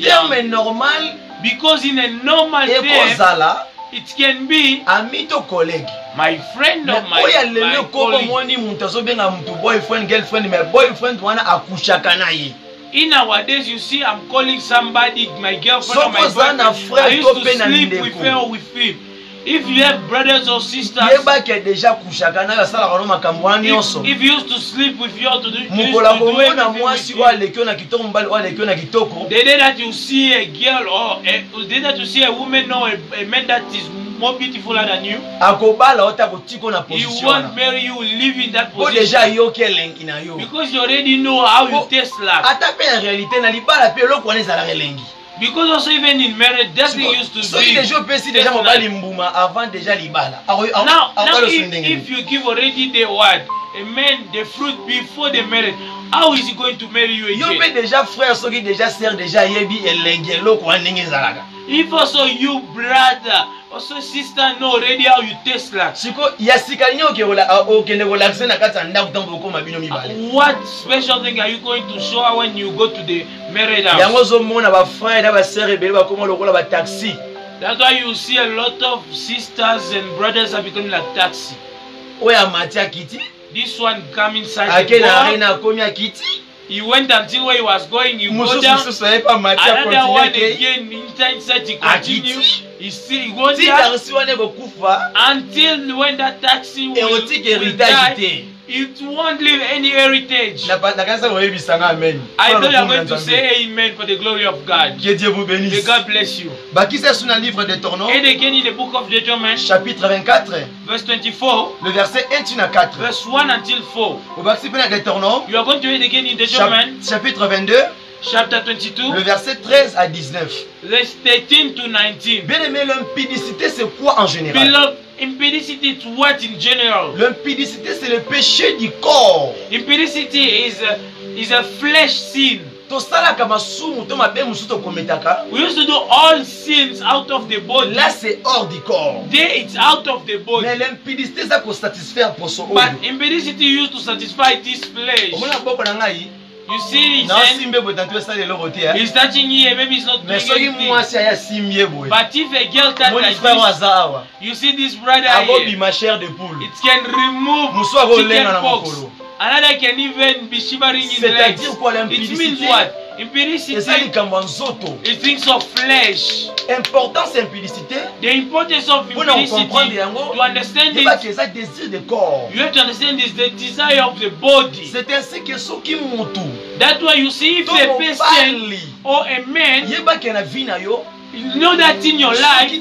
terme normal, because in a normal term, it can be ami to collègue. my friend or my colleague. Boyfriend, girlfriend, my boyfriend wanna akushaka na ye. In nowadays, you see, I'm calling somebody my girlfriend So or my boyfriend. I used to sleep with her or with him. If you have brothers or sisters, if you used to sleep with you to do everything, the day that you see a girl or the day that you see a woman or a man that is more beautiful than you, he won't marry you, live in that position. Because you already know how you taste like. Because also even in marriage, that thing used to be. Now if you give already the word, a man the fruit before the marriage, how is he going to marry you again? If also you brother, also sister know already how you taste like. What special thing are you going to show her when you go to the married house? That's why you see a lot of sisters and brothers are becoming like taxi. This one come inside the car. He went until where he was going, you go down. Another one again inside he continue. He goes down until when that taxi will die, it won't leave any heritage. I know you're going to say amen for the glory of God. May God bless you. And again in the book of Deuteronomy, chapitre 24, verse 24, le verset 1 à 4. Verse 1 until 4. You are going to read again in Deuteronomy, chapitre 22, chapter 22, le verset 13 à 19. Verse 13 to 19. Bien aimé, l'impudicité c'est quoi en général? Beloved, impudicity is what in general? L'impudicité c'est le péché du corps. Impudicity is a flesh sin. We used to do all sins out of the body. Là c'est hors du corps. There it's out of the body. Mais l'impudicité ça pour satisfaire pour son. But impudicity used to satisfy this flesh. You see, he's touching here, maybe he's not doing anything. But if a girl touches like this, you see this brother here, it can remove chicken pox. Another can even be shivering in the legs. It means what? Impudicity is things of flesh. The importance of impudicity, to understand it, you have to understand this, the desire of the body. That's why you see if a person or a man, you know that in your life,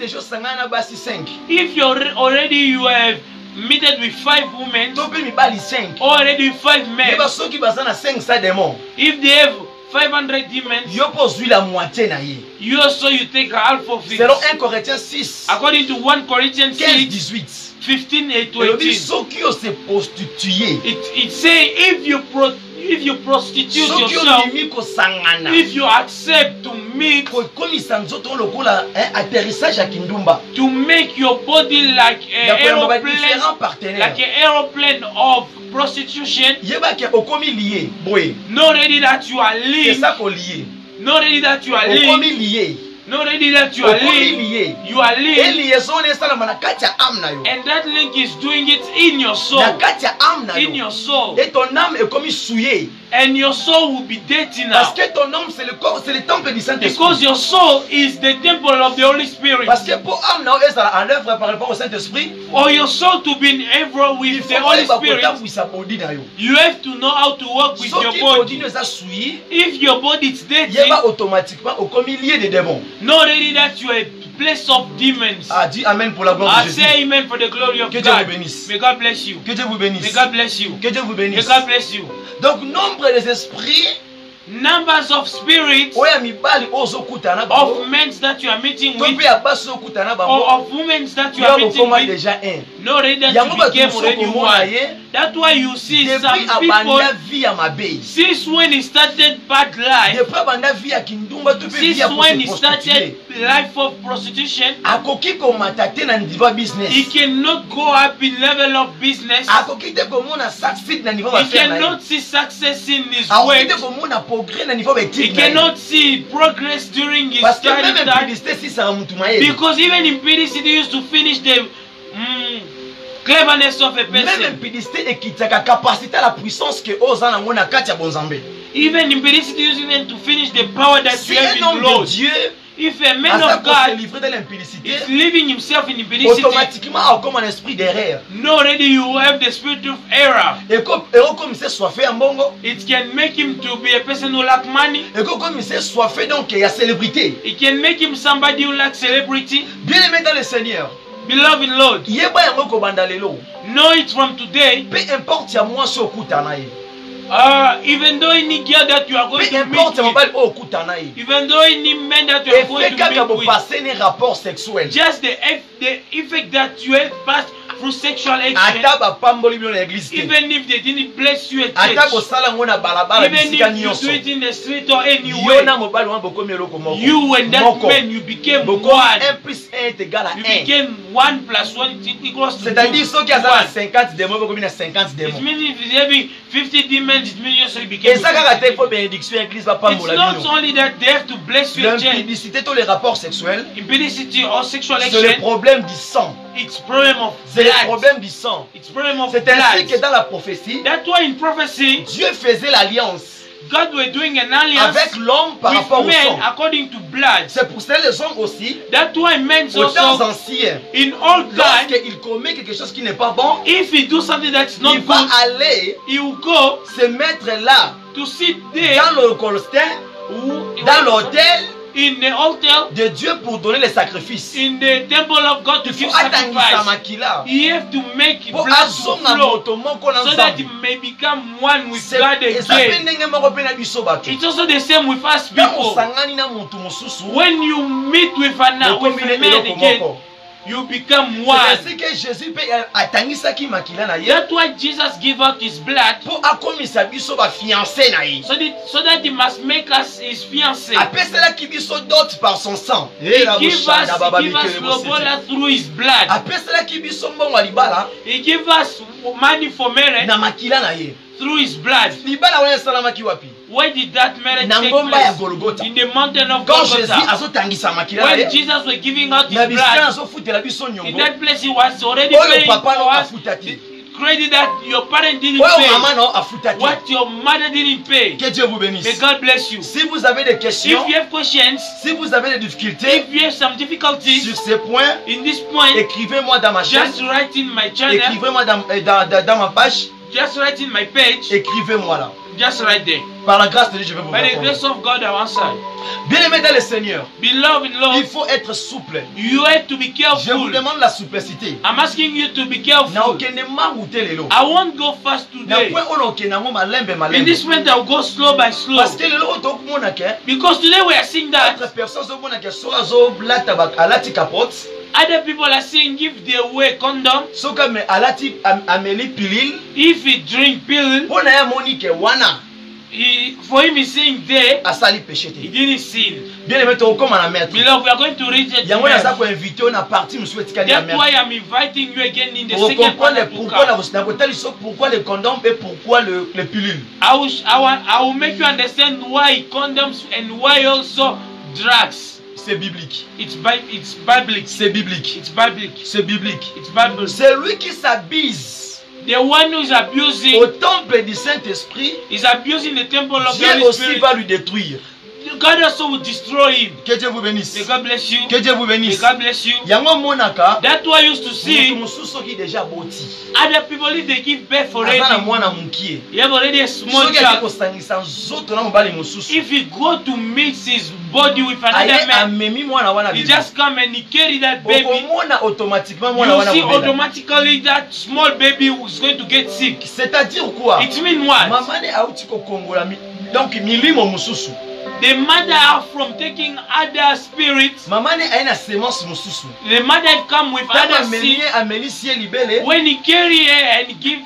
if you have meted with 5 women, or already with 5 men, if they have 500 demons, you also take half of it. According to 1 Corinthians 6, 15 and 18, it says if you prostitute yourself, if you accept to meet, to make your body like an aeroplane of prostitution, not ready that you are linked, not ready that you are linked, not ready that you are linked, you are linked, and that link is doing it in your soul, in your soul, and your soul will be dirty now, because your soul is the temple of the Holy Spirit. For your soul to be in ever with the Holy Spirit, you have to know how to work with your body. If your body is dirty, not ready that you are a place of demons. I say amen for the glory of God. May God bless you. May God bless you. May God bless you. Donc nombre des esprits, numbers of spirits, of men that you are meeting with, or of women that you are meeting with, not ready that you became already one. That's why you see some people, since when he started bad life, since when he started life of prostitution, he cannot go up in level of business, he cannot see success in his work, progrès na niveau he cannot see progress during his parce que même study time. impudicité si ça mutu maye. Because even impudicity used to finish the cleverness of a Même person. impudicité ekitaka capacité à la puissance que oza nango na kati ya bonzambe. Even impudicity used even to finish the power that Si you have un in homme de Lord. Dieu If a man asa of ko se God livrer de l'impudicité, is living himself in impudicity, automatiquement comme un esprit d'erreur. no, already you have the spirit of error. Et comme c'est soifé en bongo, It can make him to be a person who lack money. et comme c'est soifé donc il y a célébrité. It can make him somebody who lacks celebrity. Bien aimé dans le Seigneur. Beloved in Lord, Yeba yango ko banda lelo. know it from today. Peu importe ya moi so kutana ye. Even though any girl that you are going Peu to importe ya meet with, mobali o kutana ye. even though any man that you Et are going fait to kaka meet bo with, passer un rapport sexuel. just the effect that you have passed through sexual action, Ata ba pamboli bino na église te. even if they didn't bless you at Ata ko church, sala ngo na balabala even bisika if you nyonso. do it in the street or Yo anywhere, na mobali wana bokomi eloko moko. you and that Moko. man, you became Bokomi one. 1 plus 1 est égal à You 1. became 1 plus 1 equals to 2. C'est-à-dire ceux qui ont One. 50 démons bokomi na 50 It démons. means if he's having 50 demons, it means you also became. Et ça kaka te faut bénédiction église va pas It's mola not bino. only that they have to bless you at church. L'impudicité tous les rapports sexuels, Impudicity or sexual c'est le action, problème du sang. it's problem of C'est le blood. problème du sang. It's problem of C'est ainsi que blood. dans la prophétie, That's why in prophecy, Dieu faisait l'alliance God were doing an alliance avec l'homme par rapport with au men sang. according to blood. C'est pour cela les hommes aussi, That's why men aux temps also anciens, in old time, lorsqu'il commet quelque chose qui n'est pas bon, if he do something that's not il va good, aller he will go se mettre là, to sit there dans le colostin, dans l'autel in the altar de Dieu pour donner les sacrifices. in the temple of God to Il give faut atangisa sacrifice. makila. He have to make Po blood to azonga flow moto moko na so that he nzambe. may become one with C'est- God et ça fait again. ndenge moko mpe na biso bato. It's also the same with us Quand people. osangani na moto mosusu, When you meet with a man eloko again, moko. you become C'est one. ainsi que Jésus mpe atangisaki makila na ye That's why Jesus gave out his blood po akomisa biso bafiancé na ye. so that he must make us his fiancé. Apeselaki biso dot par son sang. He give us lobola through his blood. Apeselaki biso mbongo ya libala He give us money for marriage na makila na ye. through his blood. Libala wana esalamaki wapi? Where did that marriage Na take ngomba ya place? Golgotha. In the mountain of Quand Jésus Golgotha. azotangisa makila na When ye, Jesus was giving out his na bisika blood, azofutela biso in nyongo. that place he was already Oyo paying papa no for us afuta te. credit that your parent didn't Oyo pay. mama no afuta te. What your mother didn't pay. Que Dieu vous May bénisse. God bless you. Si vous avez des If questions, you have questions, si vous avez des difficultés if you have some difficulties sur ces points, in this point, écrivez-moi dans ma chaîne, just write in my channel, écrivez-moi dans ma page, just write in my page, écrivez-moi là. just right there. Par la grâce de Dieu, je vais vous By the répondre. grace of God, I answer. Bien aimé dans le Seigneur, Beloved il Lord, faut être souple. you have to be Je vous careful. demande la souplicité. I'm asking you to be Na careful. okende marouté lelo. I won't go fast Na today. point ono okende ngo malembe In malembe. this point, I'll go slow by slow. Parce que lelo otokumona ke Because today we are seeing that d'autres personnes zomona ke so azo blata bak alati capote. other people are saying give the way condom. Soka me alati ameli pilule. If he drink pill, Pona ya moni ke wana for him he's saying there, asali péché he te. didn't sin. Bien aimé to comme na maître. Beloved, we are going to read it. Yango na sa ko inviter na partie musu etikali ya That's why maître. I'm inviting you again in the Pour second part comprendre of the pourquoi book. na kotali so pourquoi le condom et pourquoi le pilule. I will make you understand why condoms and why also drugs. C'est biblique. It's biblical. C'est biblique. It's biblical. C'est biblique. It's biblical. C'est lui qui s'abuse The one who is abusing au temple du Saint-Esprit. is abusing the temple of the Dieu Holy aussi Spirit. va lui détruire. God also will destroy him. Que Dieu vous bénisse. May God bless you. Que Dieu vous May bénisse. God bless you. Yango monaka. That's why I used to Mutu see mosusu qui déjà boti. other people if they give birth already. Aza na mwana mukie. You have already a small Soki child. akosangisa nzoto na mobali mosusu. If he go to mix his body with another Aye man, amemi mwana wana he bébé. just come and he carry that baby. Okomona automatiquement mwana You wana see mobela. automatically that small baby is going to get sick. C'est-à-dire quoi? It means what? Mama ne auti kokongola donc milimo mosusu. The mother are from taking other spirits. Mama ne aina semence mosusu. The mother come with Tana other seed. ameli sie libele. When he carry her and give